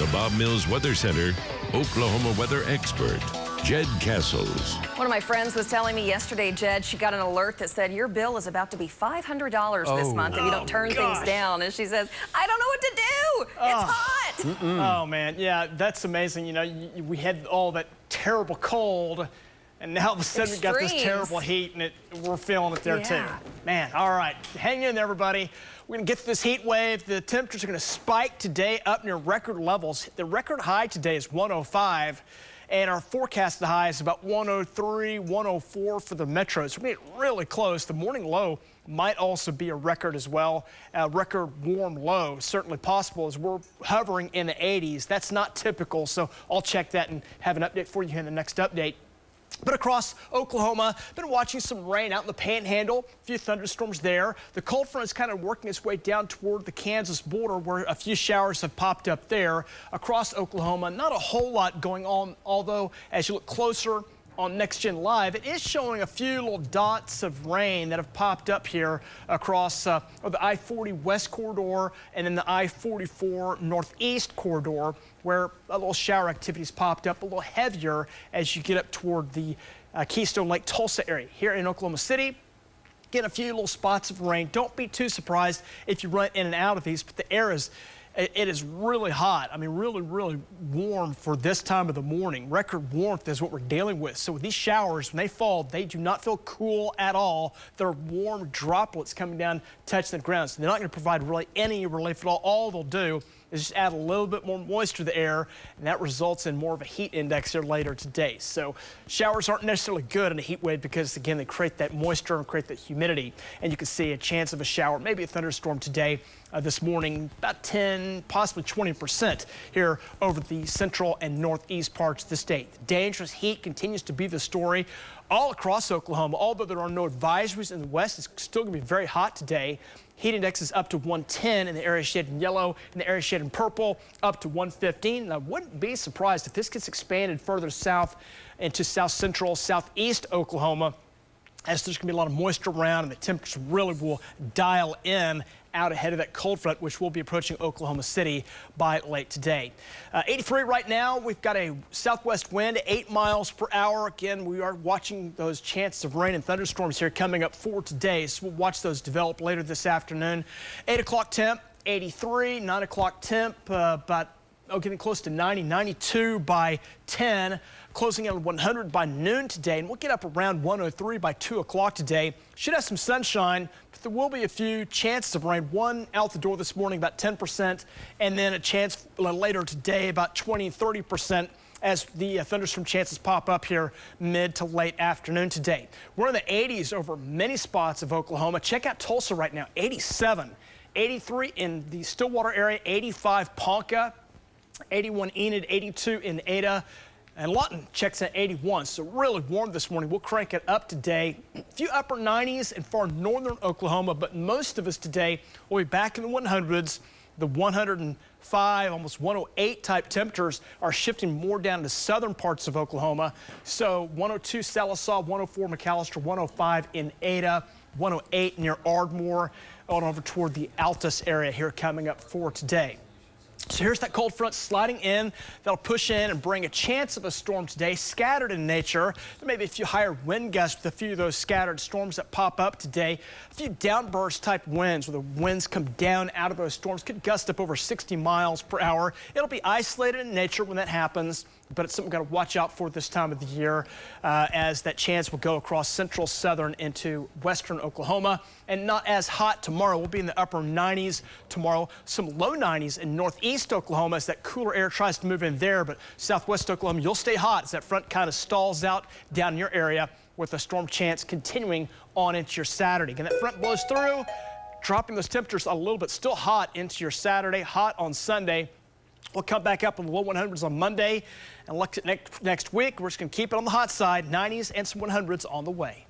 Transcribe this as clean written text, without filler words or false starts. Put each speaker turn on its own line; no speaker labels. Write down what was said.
the Bob Mills Weather Center, Oklahoma weather expert, Jed Castles.
One of my friends was telling me yesterday, Jed, she got an alert that said your bill is about to be $500 this month if you don't turn things down. And she says, I don't know what to do. It's hot.
Oh, man. Yeah, that's amazing. You know, we had all that terrible cold, and now all of a sudden we got this terrible heat, and we're feeling it there, too. Man, all right. Hang in there, everybody. We're going to get through this heat wave. The temperatures are going to spike today up near record levels. The record high today is 105. And our forecasted high is about 103, 104 for the metros. We're getting really close. The morning low might also be a record as well. A record warm low, certainly possible as we're hovering in the 80s. That's not typical, so I'll check that and have an update for you in the next update. But across Oklahoma, been watching some rain out in the Panhandle, a few thunderstorms there. The cold front is kind of working its way down toward the Kansas border where a few showers have popped up there. Across Oklahoma, not a whole lot going on, although as you look closer on Next Gen Live, it is showing a few little dots of rain that have popped up here across the I-40 West corridor and then the I-44 Northeast corridor, where a little shower activity's popped up a little heavier as you get up toward the Keystone Lake Tulsa area. Here in Oklahoma City, getting a few little spots of rain. Don't be too surprised if you run in and out of these, but the air is it is really hot. I mean, really, really warm for this time of the morning. Record warmth is what we're dealing with. So with these showers, when they fall, they do not feel cool at all. They're warm droplets coming down, touching the ground. So they're not going to provide really any relief at all. All they'll do is just add a little bit more moisture to the air, and that results in more of a heat index here later today. So showers aren't necessarily good in a heat wave because, again, they create that moisture and create that humidity. And you can see a chance of a shower, maybe a thunderstorm today, this morning, about 10, possibly 20% here over the central and northeast parts of the state. The dangerous heat continues to be the story all across Oklahoma. Although there are no advisories in the west, it's still going to be very hot today. Heat index is up to 110 in the area shaded in yellow, in the area shaded in purple, up to 115. And I wouldn't be surprised if this gets expanded further south into south central, southeast Oklahoma, as there's going to be a lot of moisture around and the temperature really will dial in out ahead of that cold front, which will be approaching Oklahoma City by late today. 83 right now. We've got a southwest wind, 8 miles per hour. Again, we are watching those chances of rain and thunderstorms here coming up for today. So we'll watch those develop later this afternoon. 8 o'clock temp, 83. 9 o'clock temp, getting close to 90, 92 by 10. Closing in on 100 by noon today, and we'll get up around 103 by 2 o'clock today. Should have some sunshine, but there will be a few chances of rain. One out the door this morning, about 10%, and then a chance later today, about 20, 30%, as the thunderstorm chances pop up here mid to late afternoon today. We're in the 80s over many spots of Oklahoma. Check out Tulsa right now, 87, 83 in the Stillwater area, 85 Ponca, 81 Enid, 82 in Ada. And Lawton checks at 81, so really warm this morning. We'll crank it up today. A few upper 90s in far northern Oklahoma, but most of us today will be back in the 100s. The 105, almost 108 type temperatures are shifting more down to southern parts of Oklahoma. So 102 Sallisaw, 104 McAllister, 105 in Ada, 108 near Ardmore, on over toward the Altus area here coming up for today. So here's that cold front sliding in. That'll push in and bring a chance of a storm today, scattered in nature. There may be a few higher wind gusts with a few of those scattered storms that pop up today. A few downburst type winds where the winds come down out of those storms could gust up over 60 miles per hour. It'll be isolated in nature when that happens, but it's something we've got to watch out for this time of the year as that chance will go across central, southern into western Oklahoma. And not as hot tomorrow. We'll be in the upper 90s tomorrow. Some low 90s in northeast Oklahoma as that cooler air tries to move in there. But southwest Oklahoma, you'll stay hot as that front kind of stalls out down in your area with a storm chance continuing on into your Saturday. Again, that front blows through, dropping those temperatures a little bit. Still hot into your Saturday, hot on Sunday. We'll come back up in the low 100s on Monday and look at next week. We're just going to keep it on the hot side, 90s and some 100s on the way.